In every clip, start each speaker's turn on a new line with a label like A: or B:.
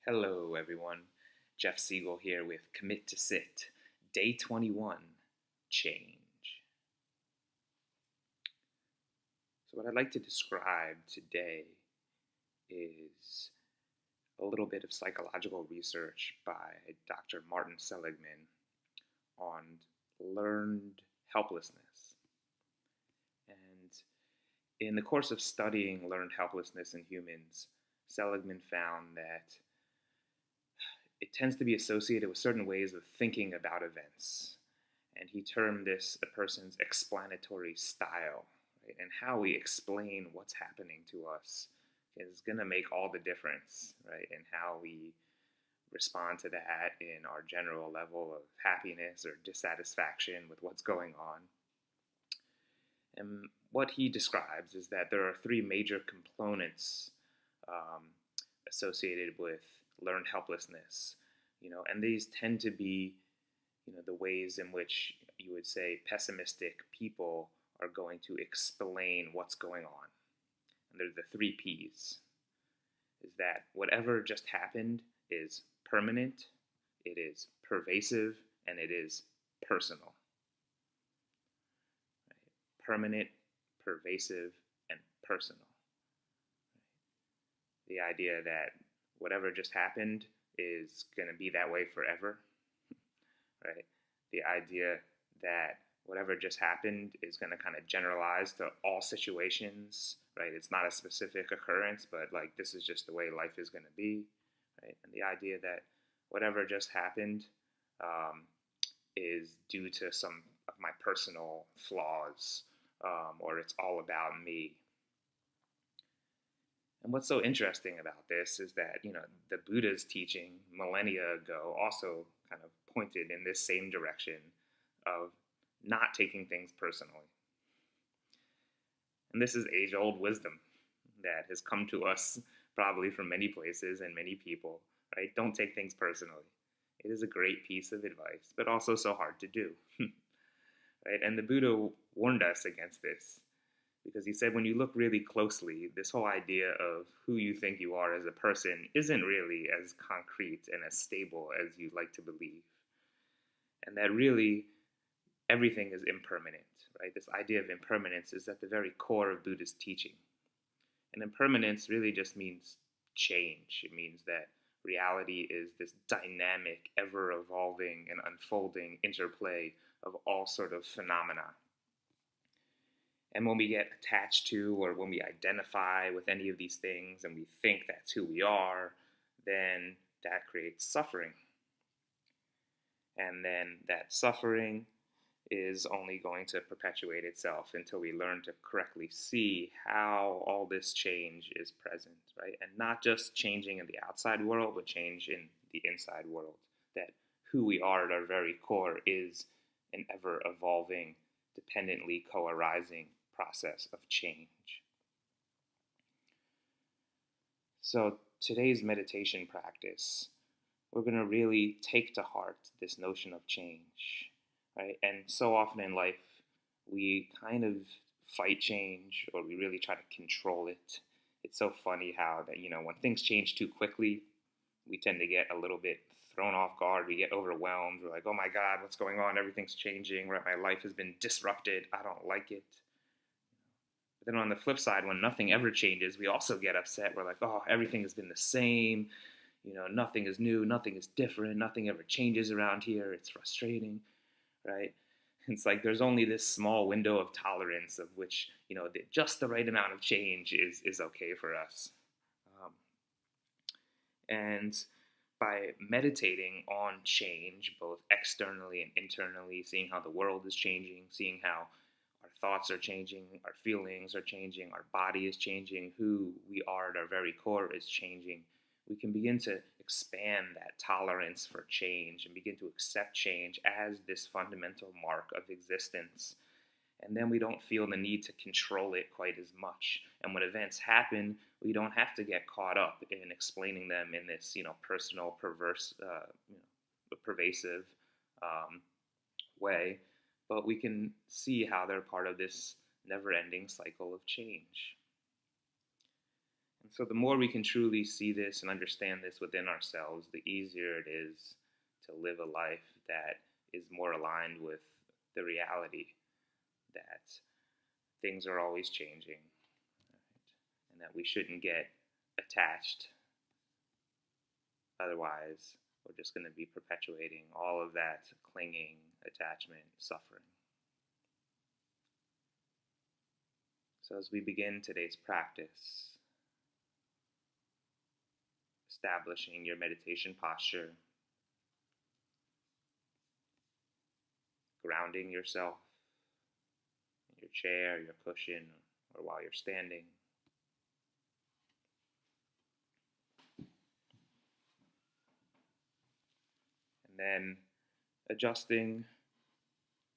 A: Hello, everyone. Jeff Siegel here with Commit to Sit, Day 21, Change. So, what I'd like to describe today is a little bit of psychological research by Dr. Martin Seligman on learned helplessness. And in the course of studying learned helplessness in humans, Seligman found that it tends to be associated with certain ways of thinking about events. And he termed this a person's explanatory style. Right? And how we explain what's happening to us is going to make all the difference, right? In how we respond to that in our general level of happiness or dissatisfaction with what's going on. And what he describes is that there are three major components associated with learned helplessness, and these tend to be, the ways in which you would say pessimistic people are going to explain what's going on. And there's the three P's, is that whatever just happened is permanent, it is pervasive, and it is personal. Right? Permanent, pervasive, and personal. Right? The idea that whatever just happened is going to be that way forever, right? The idea that whatever just happened is going to kind of generalize to all situations, right? It's not a specific occurrence, but like this is just the way life is going to be, right? And the idea that whatever just happened is due to some of my personal flaws, or it's all about me. And what's so interesting about this is that, the Buddha's teaching millennia ago also kind of pointed in this same direction of not taking things personally. And this is age-old wisdom that has come to us probably from many places and many people, right? Don't take things personally. It is a great piece of advice, but also so hard to do, right? And the Buddha warned us against this, because he said when you look really closely, this whole idea of who you think you are as a person isn't really as concrete and as stable as you'd like to believe. And that really everything is impermanent, right? This idea of impermanence is at the very core of Buddhist teaching. And impermanence really just means change. It means that reality is this dynamic, ever-evolving and unfolding interplay of all sort of phenomena. And when we get attached to or when we identify with any of these things and we think that's who we are, then that creates suffering. And then that suffering is only going to perpetuate itself until we learn to correctly see how all this change is present, right? And not just changing in the outside world, but change in the inside world. That who we are at our very core is an ever-evolving, dependently co-arising process of change. So today's meditation practice, we're going to really take to heart this notion of change, right? And so often in life, we kind of fight change, or we really try to control it. It's so funny how that, when things change too quickly, we tend to get a little bit thrown off guard. We get overwhelmed. We're like, oh my God, what's going on? Everything's changing, right? My life has been disrupted. I don't like it. But then on the flip side, when nothing ever changes, we also get upset. We're like, oh, everything has been the same. Nothing is new, nothing is different, nothing ever changes around here. It's frustrating, right? It's like there's only this small window of tolerance of which, just the right amount of change is okay for us. And by meditating on change, both externally and internally, seeing how the world is changing, seeing how our thoughts are changing, our feelings are changing, our body is changing, who we are at our very core is changing, we can begin to expand that tolerance for change and begin to accept change as this fundamental mark of existence. And then we don't feel the need to control it quite as much. And when events happen, we don't have to get caught up in explaining them in this, personal, pervasive way. But we can see how they're part of this never-ending cycle of change. And so the more we can truly see this and understand this within ourselves, the easier it is to live a life that is more aligned with the reality that things are always changing, right? And that we shouldn't get attached. Otherwise, we're just going to be perpetuating all of that clinging, attachment, suffering. So as we begin today's practice, establishing your meditation posture, grounding yourself in your chair, your cushion, or while you're standing. And then adjusting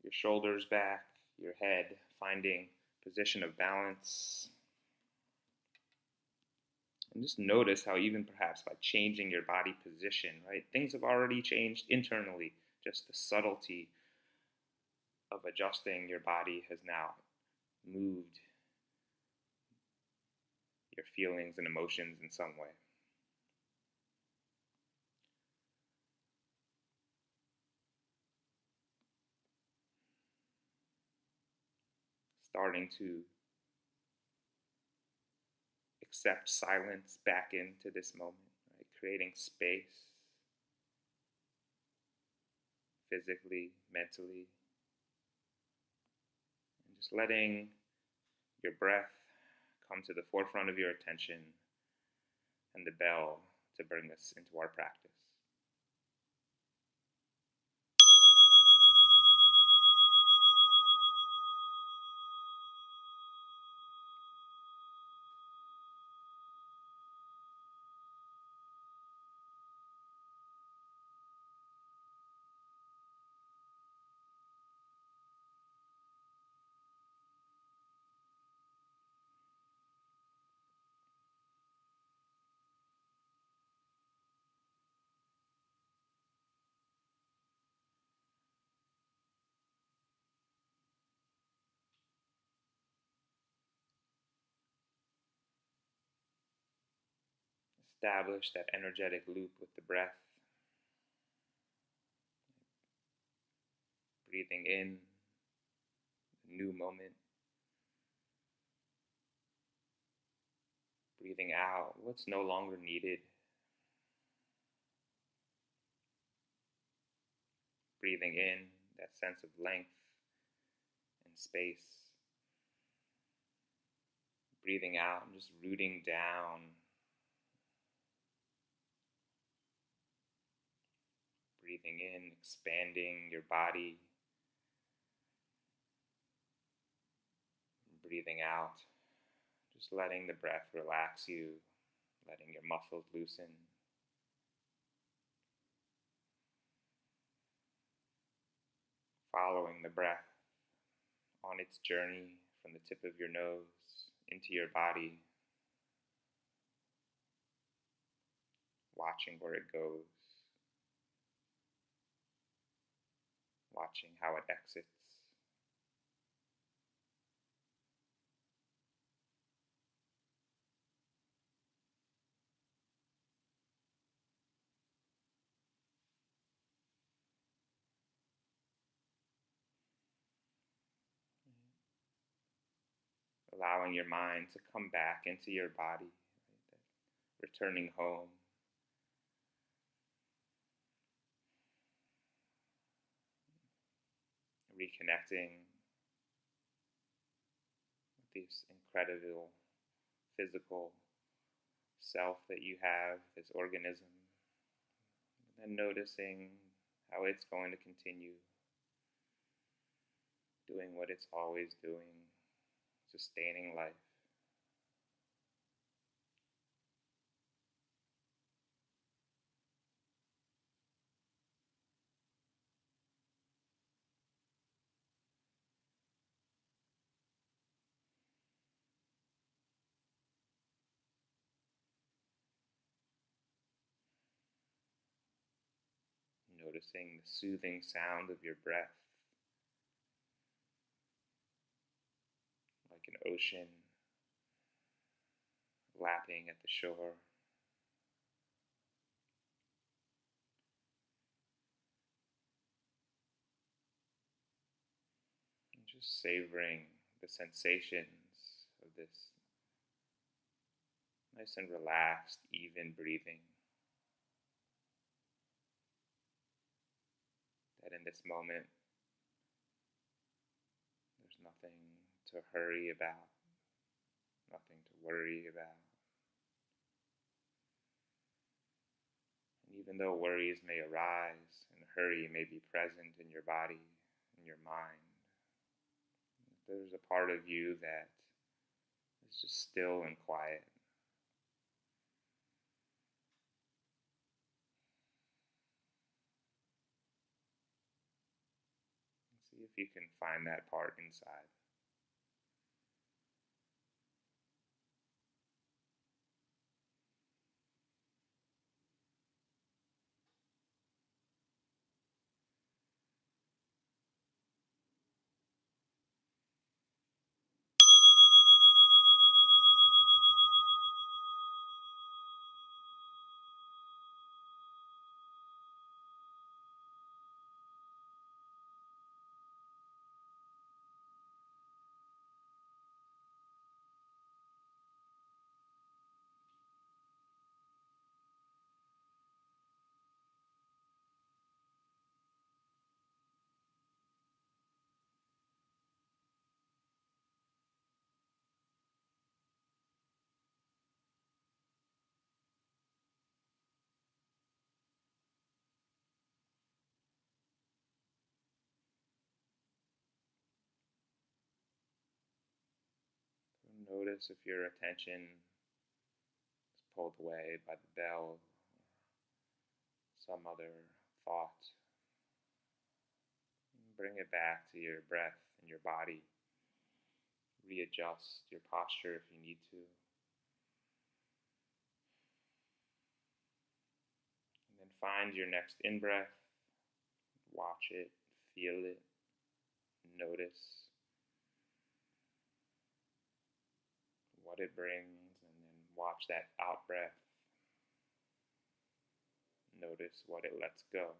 A: your shoulders back, your head, finding position of balance. And just notice how even perhaps by changing your body position, right, things have already changed internally. Just the subtlety of adjusting your body has now moved your feelings and emotions in some way. Starting to accept silence back into this moment, right? Creating space physically, mentally, and just letting your breath come to the forefront of your attention and the bell to bring us into our practice. Establish that energetic loop with the breath. Breathing in a new moment. Breathing out what's no longer needed. Breathing in that sense of length and space. Breathing out and just rooting down. Breathing in, expanding your body. Breathing out, just letting the breath relax you, letting your muscles loosen. Following the breath on its journey from the tip of your nose into your body, watching where it goes, watching how it exits. Allowing your mind to come back into your body, right? Returning home. Reconnecting with this incredible physical self that you have, this organism, and noticing how it's going to continue doing what it's always doing, sustaining life. Noticing the soothing sound of your breath, like an ocean lapping at the shore. And just savoring the sensations of this nice and relaxed, even breathing. That in this moment, there's nothing to hurry about, nothing to worry about. And even though worries may arise and hurry may be present in your body, in your mind, there's a part of you that is just still and quiet. See if you can find that part inside. Notice if your attention is pulled away by the bell or some other thought. Bring it back to your breath and your body. Readjust your posture if you need to. And then find your next in-breath. Watch it, feel it, notice what it brings, and then watch that out-breath. Notice what it lets go.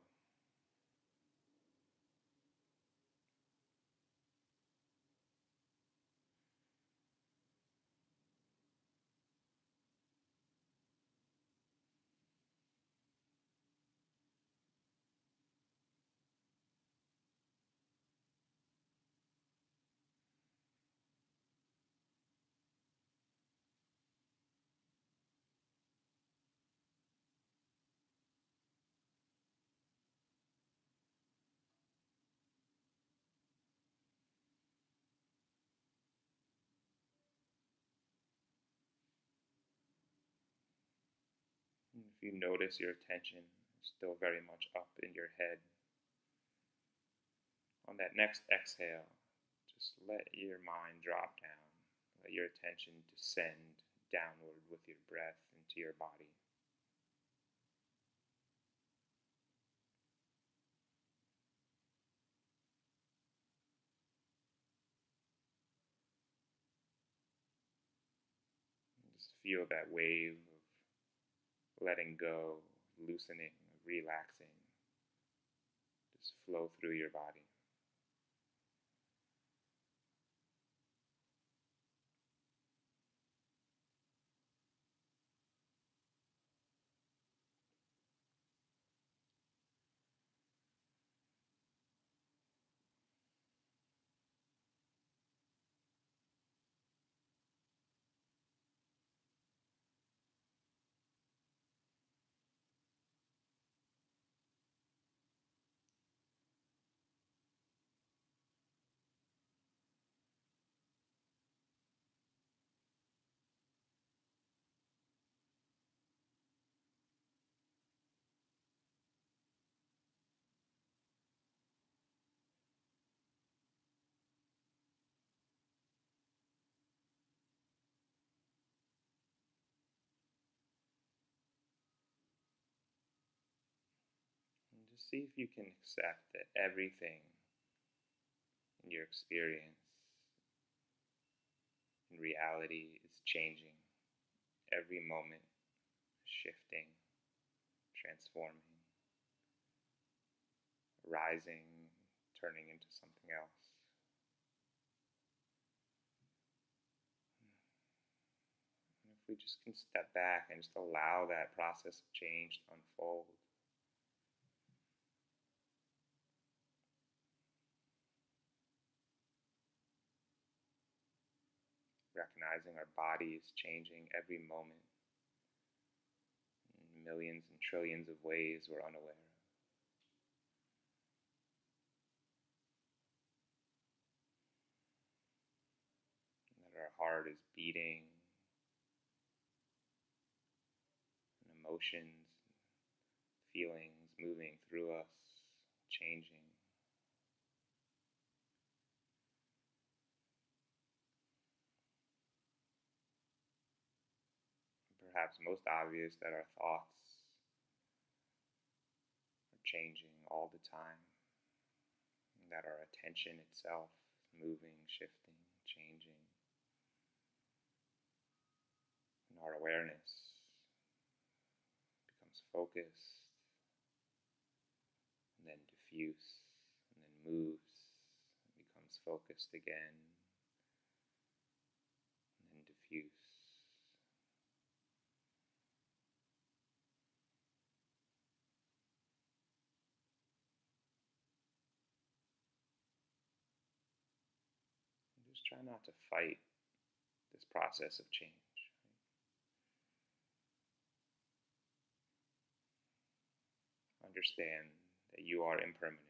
A: And if you notice your attention is still very much up in your head, on that next exhale, just let your mind drop down. Let your attention descend downward with your breath into your body. Just feel that wave of letting go, loosening, relaxing, just flow through your body. And just see if you can accept that everything in your experience in reality is changing. every moment, shifting, transforming, rising, turning into something else. And if we just can step back and just allow that process of change to unfold, recognizing our body is changing every moment in millions and trillions of ways we're unaware of. And that our heart is beating, and emotions, feelings moving through us, changing. Perhaps most obvious that our thoughts are changing all the time, and that our attention itself is moving, shifting, changing, and our awareness becomes focused, and then diffuse, and then moves, and becomes focused again, and then diffuse. Just try not to fight this process of change. Understand that you are impermanent.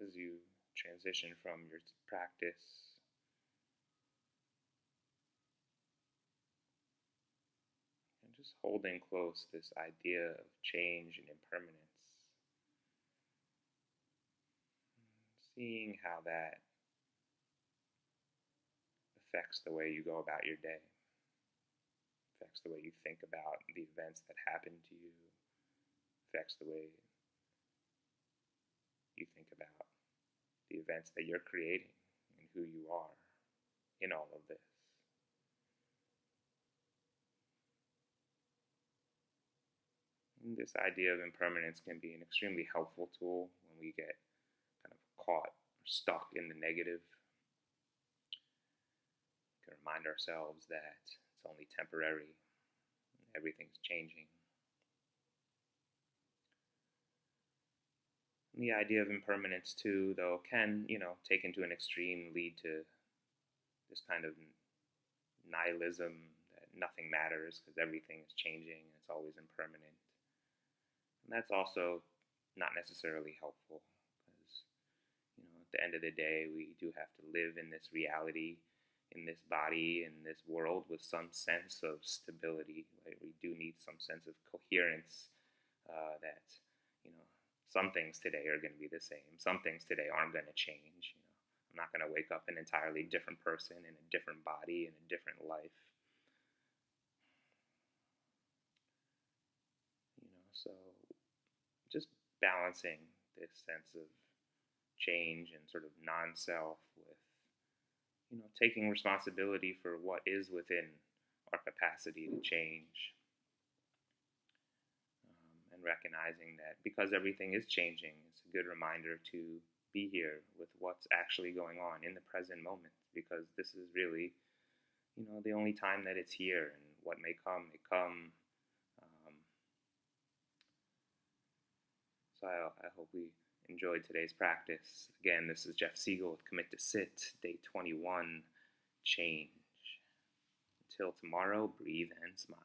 A: As you transition from your practice, and just holding close this idea of change and impermanence, seeing how that affects the way you go about your day, affects the way you think about the events that happen to you, affects the way you think about the events that you're creating and who you are in all of this. And this idea of impermanence can be an extremely helpful tool when we get kind of caught or stuck in the negative. We can remind ourselves that it's only temporary, everything's changing. And the idea of impermanence too, though, can, taken to an extreme, lead to this kind of nihilism that nothing matters because everything is changing and it's always impermanent. And that's also not necessarily helpful because, at the end of the day, we do have to live in this reality, in this body, in this world with some sense of stability. Right? We do need some sense of coherence that, some things today are going to be the same. Some things today aren't going to change. I'm not going to wake up an entirely different person in a different body in a different life. So just balancing this sense of change and sort of non-self with, taking responsibility for what is within our capacity to change. And recognizing that because everything is changing, it's a good reminder to be here with what's actually going on in the present moment, because this is really, the only time that it's here, and what may come, may come. So I hope we enjoyed today's practice. Again, this is Jeff Siegel with Commit to Sit, day 21, change. Until tomorrow, breathe and smile.